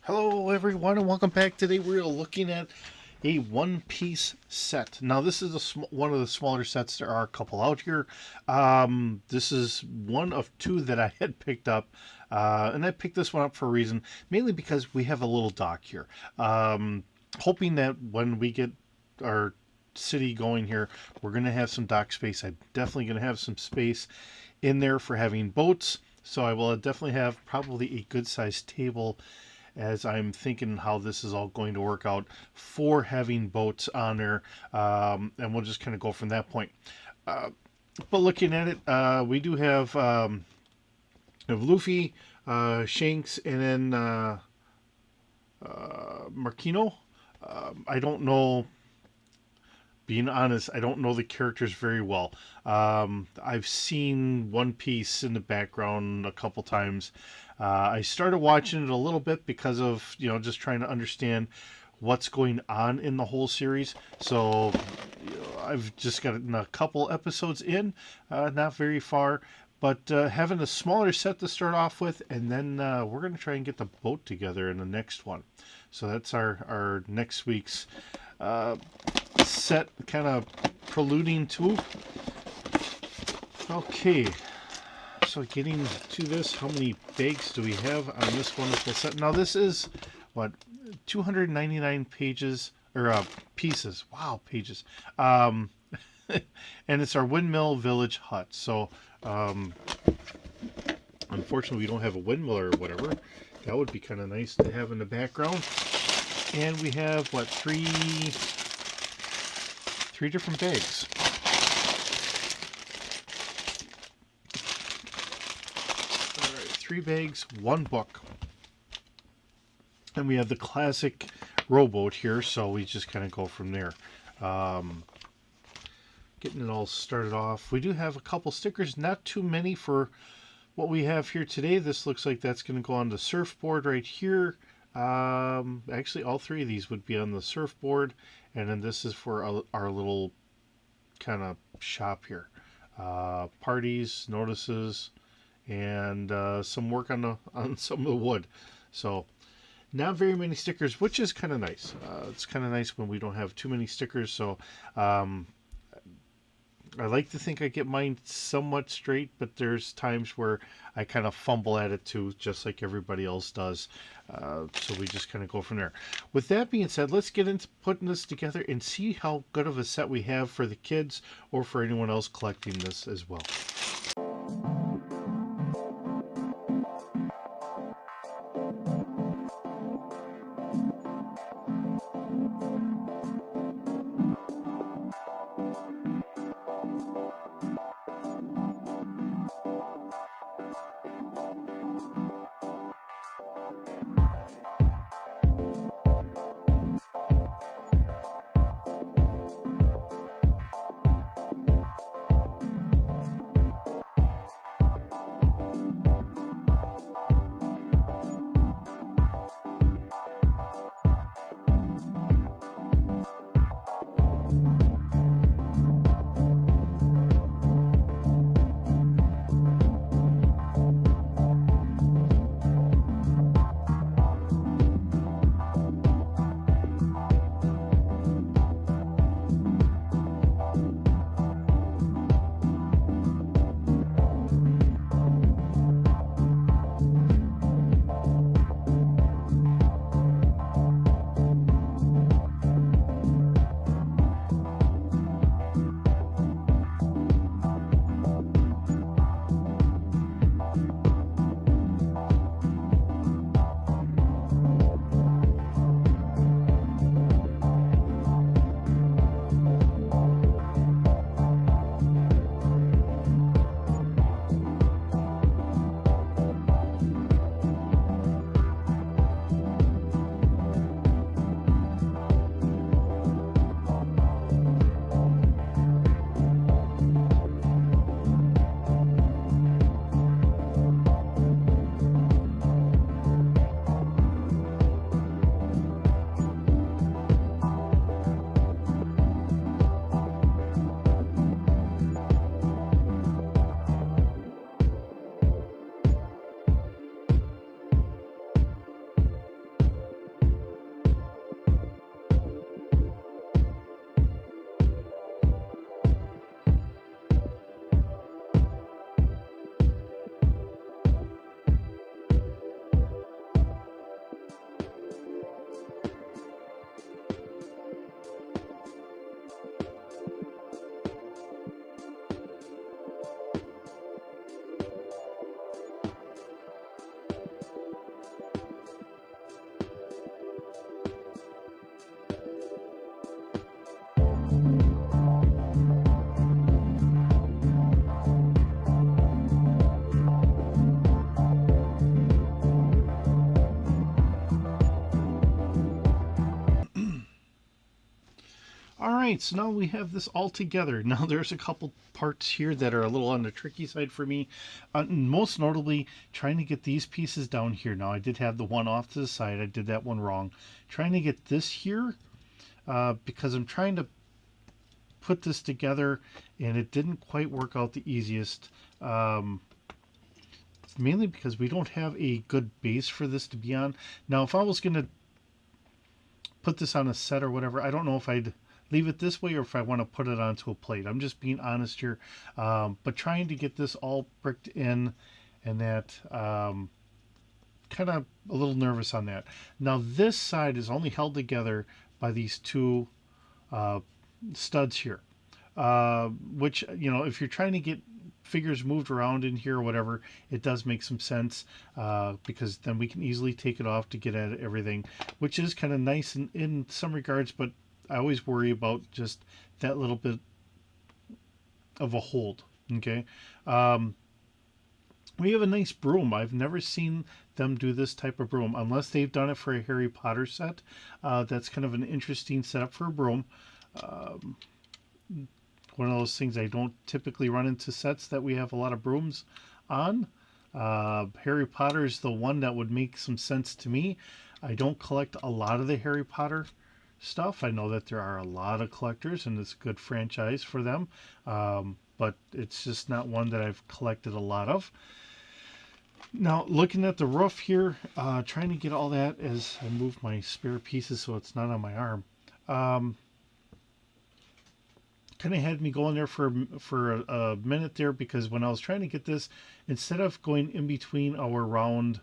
Hello, everyone, and welcome back. Today we're looking at a one-piece set. Now, this is one of the smaller sets. There are a couple out here. This is one of two that I had picked up, and I picked this one up for a reason, mainly because we have a little dock here. Hoping that when we get our city going here, we're going to have some dock space. I'm definitely going to have some space in there for having boats. So I will definitely have probably a good-sized table as I'm thinking how this is all going to work out for having boats on there, and we'll just kind of go from that point. Uh, but looking at it, we do have Luffy, Shanks, and then Marquino. I don't know. Being honest, I don't know the characters very well. I've seen One Piece in the background a couple times. I started watching it a little bit because of, just trying to understand what's going on in the whole series. So I've just gotten a couple episodes in, not very far. But having a smaller set to start off with, and then we're going to try and get the boat together in the next one. So that's our next week's set, kind of preluding to. Okay, so getting to this, how many bags do we have on this wonderful set? Now this is what, 299 pages or pieces. Wow, pages. And it's our Windmill Village hut. So unfortunately, we don't have a windmill or whatever. That would be kind of nice to have in the background. And we have what, three different bags. All right, 3 bags, 1 book. And we have the classic rowboat here, so we just kind of go from there. Getting it all started off. We do have a couple stickers, not too many for what we have here today. This looks like that's going to go on the surfboard right here. Actually, all 3 of these would be on the surfboard, and then this is for our little kind of shop here. Parties, notices, and some work on some of the wood. So not very many stickers, which is kind of nice. It's kind of nice when we don't have too many stickers. So I like to think I get mine somewhat straight, but there's times where I kind of fumble at it too, just like everybody else does. So we just kind of go from there. With that being said, let's get into putting this together and see how good of a set we have for the kids or for anyone else collecting this as well. All right, so now we have this all together. Now there's a couple parts here that are a little on the tricky side for me. Most notably, trying to get these pieces down here. Now I did have the one off to the side. I did that one wrong. Trying to get this here because I'm trying to put this together and it didn't quite work out the easiest. Mainly because we don't have a good base for this to be on. Now if I was going to put this on a set or whatever, I don't know if I'd leave it this way or if I want to put it onto a plate. I'm just being honest here. But trying to get this all bricked in and that kind of a little nervous on that. Now this side is only held together by these two studs here, which, you know, if you're trying to get figures moved around in here or whatever, it does make some sense because then we can easily take it off to get at everything, which is kind of nice in some regards, but I always worry about just that little bit of a hold. Okay. We have a nice broom. I've never seen them do this type of broom unless they've done it for a Harry Potter set. That's kind of an interesting setup for a broom. One of those things I don't typically run into sets that we have a lot of brooms on. Harry Potter is the one that would make some sense to me. I don't collect a lot of the Harry Potter stuff. I know that there are a lot of collectors and it's a good franchise for them, but it's just not one that I've collected a lot of. Now, looking at the roof here, trying to get all that as I move my spare pieces so it's not on my arm. Kind of had me going there for a minute there because when I was trying to get this, instead of going in between our round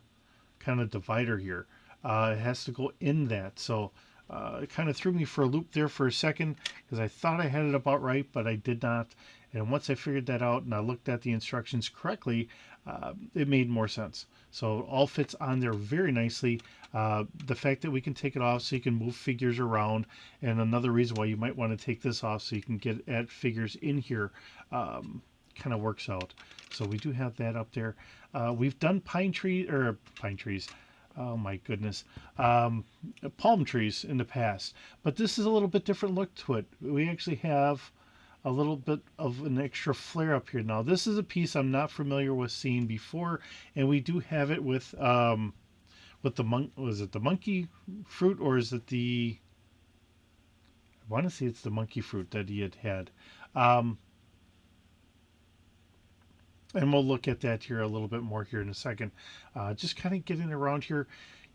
kind of divider here, it has to go in that. So it kind of threw me for a loop there for a second because I thought I had it about right, but I did not. And once I figured that out and I looked at the instructions correctly, it made more sense. So it all fits on there very nicely. The fact that we can take it off so you can move figures around, and another reason why you might want to take this off so you can get at figures in here, kind of works out. So we do have that up there. We've done pine trees. Oh my goodness. Palm trees in the past, but this is a little bit different look to it. We actually have a little bit of an extra flare up here. Now this is a piece I'm not familiar with seeing before, and we do have it with the was it the monkey fruit or is it the, I want to say it's the monkey fruit that he had. And we'll look at that here a little bit more here in a second. Just kind of getting around here,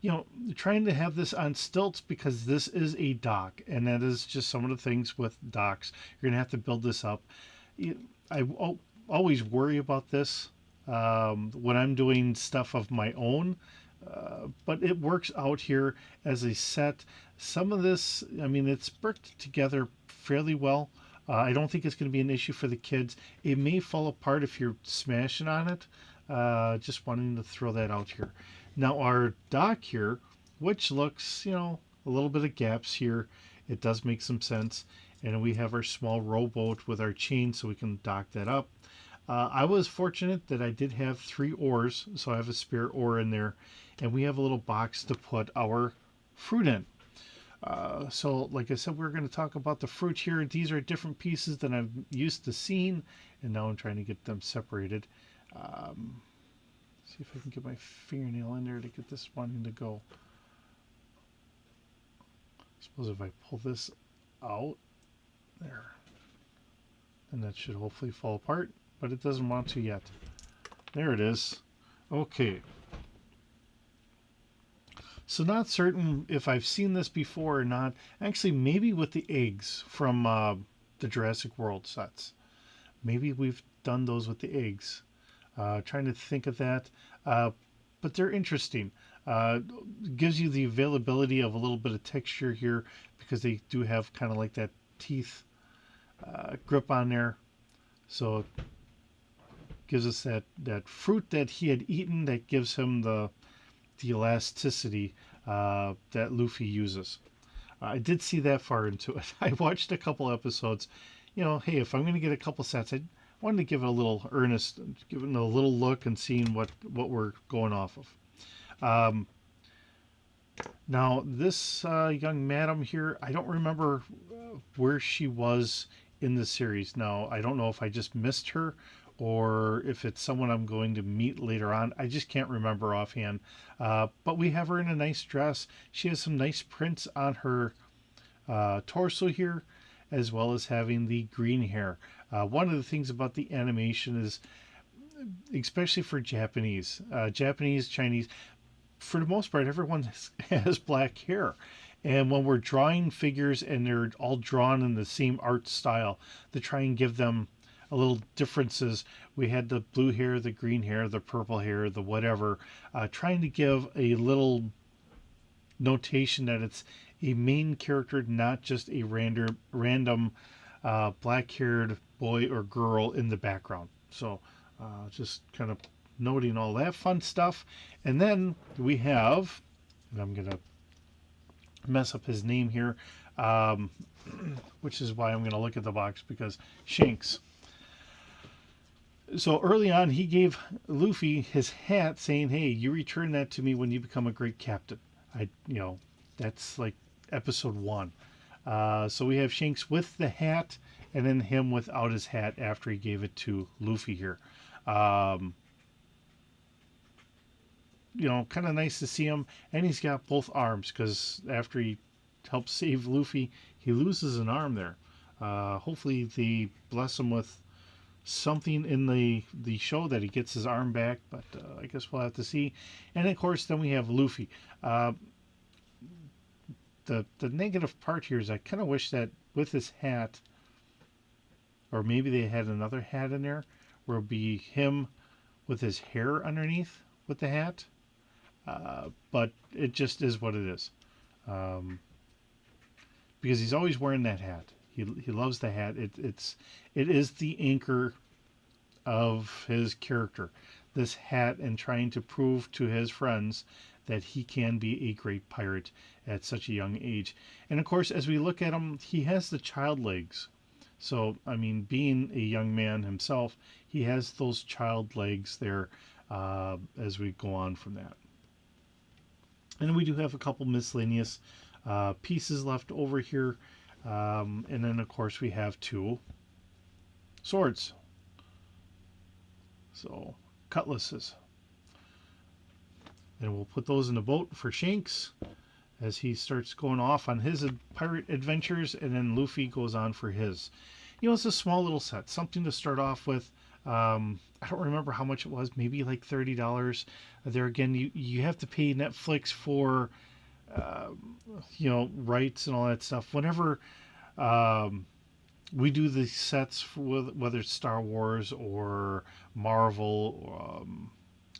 you know, trying to have this on stilts because this is a dock, and that is just some of the things with docks. You're gonna have to build this up. I always worry about this when I'm doing stuff of my own, but it works out here as a set. Some of this, I mean, it's bricked together fairly well. I don't think it's going to be an issue for the kids. It may fall apart if you're smashing on it. Just wanting to throw that out here. Now our dock here, which looks, you know, a little bit of gaps here. It does make some sense. And we have our small rowboat with our chain so we can dock that up. I was fortunate that I did have 3 oars, so I have a spare oar in there. And we have a little box to put our fruit in. So like I said, we're going to talk about the fruit here. These are different pieces than I'm used to seeing, and now I'm trying to get them separated. See if I can get my fingernail in there to get this wanting to go. I suppose if I pull this out, there, and that should hopefully fall apart, but it doesn't want to yet. There it is. Okay. So not certain if I've seen this before or not. Actually, maybe with the eggs from the Jurassic World sets. Maybe we've done those with the eggs. Trying to think of that. But they're interesting. Gives you the availability of a little bit of texture here because they do have kind of like that teeth grip on there. So it gives us that fruit that he had eaten that gives him the elasticity that Luffy uses. I did see that far into it. I watched a couple episodes. You know, hey, if I'm going to get a couple sets, I wanted to give it a little earnest, give it a little look and seeing what we're going off of. Now, this young madam here, I don't remember where she was in the series. Now, I don't know if I just missed her or if it's someone I'm going to meet later on. I just can't remember offhand. But we have her in a nice dress. She has some nice prints on her torso here, as well as having the green hair. One of the things about the animation is, especially for Japanese, Chinese, for the most part, everyone has black hair. And when we're drawing figures and they're all drawn in the same art style to try and give them a little differences, we had the blue hair, the green hair, the purple hair, the whatever, trying to give a little notation that it's a main character, not just a random black-haired boy or girl in the background. So just kind of noting all that fun stuff. And then we have, and I'm going to mess up his name here, um, which is why I'm going to look at the box, because Shanks. So early on, he gave Luffy his hat, saying, "Hey, you return that to me when you become a great captain." That's like episode 1. So we have Shanks with the hat, and then him without his hat after he gave it to Luffy here. Um, kind of nice to see him, and he's got both arms because after he helps save Luffy, he loses an arm there. Hopefully, they bless him with something in the show that he gets his arm back, but I guess we'll have to see. And of course, then we have Luffy. The negative part here is I kind of wish that with his hat, or maybe they had another hat in there, where it would be him with his hair underneath with the hat. But it just is what it is. Because he's always wearing that hat. He loves the hat. It is the anchor of his character. This hat, and trying to prove to his friends that he can be a great pirate at such a young age. And of course, as we look at him, he has the child legs. So, I mean, being a young man himself, he has those child legs there as we go on from that. And we do have a couple miscellaneous pieces left over here. And then, of course, we have 2 swords. So, cutlasses. And we'll put those in the boat for Shanks as he starts going off on his pirate adventures, and then Luffy goes on for his. It's a small little set, something to start off with. I don't remember how much it was, maybe like $30. There again, you have to pay Netflix for, rights and all that stuff. Whenever we do the sets, for whether it's Star Wars or Marvel,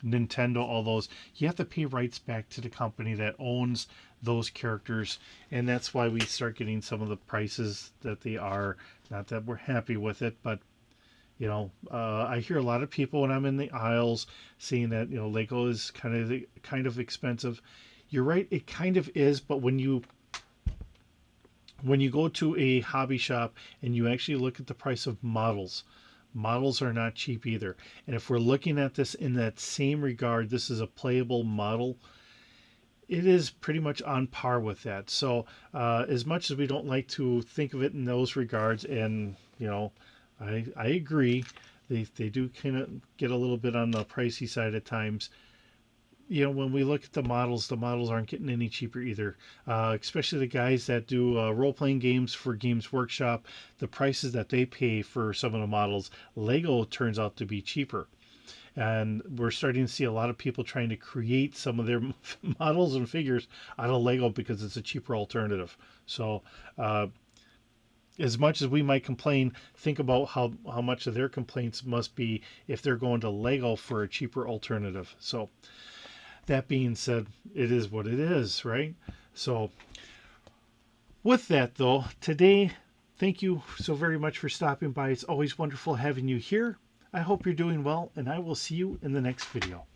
Nintendo, all those, you have to pay rights back to the company that owns those characters, and that's why we start getting some of the prices that they are. Not that we're happy with it, but I hear a lot of people when I'm in the aisles saying that Lego is kind of expensive. You're right, it kind of is, but when you go to a hobby shop and you actually look at the price of models are not cheap either. And if we're looking at this in that same regard, this is a playable model. It is pretty much on par with that. So as much as we don't like to think of it in those regards, and I agree, they do kind of get a little bit on the pricey side at times. When we look at the models aren't getting any cheaper either. Especially the guys that do role-playing games for Games Workshop, the prices that they pay for some of the models, Lego turns out to be cheaper. And we're starting to see a lot of people trying to create some of their models and figures out of Lego because it's a cheaper alternative. So as much as we might complain, think about how much of their complaints must be if they're going to Lego for a cheaper alternative. So that being said, it is what it is, right? So with that, though, today, thank you so very much for stopping by. It's always wonderful having you here. I hope you're doing well, and I will see you in the next video.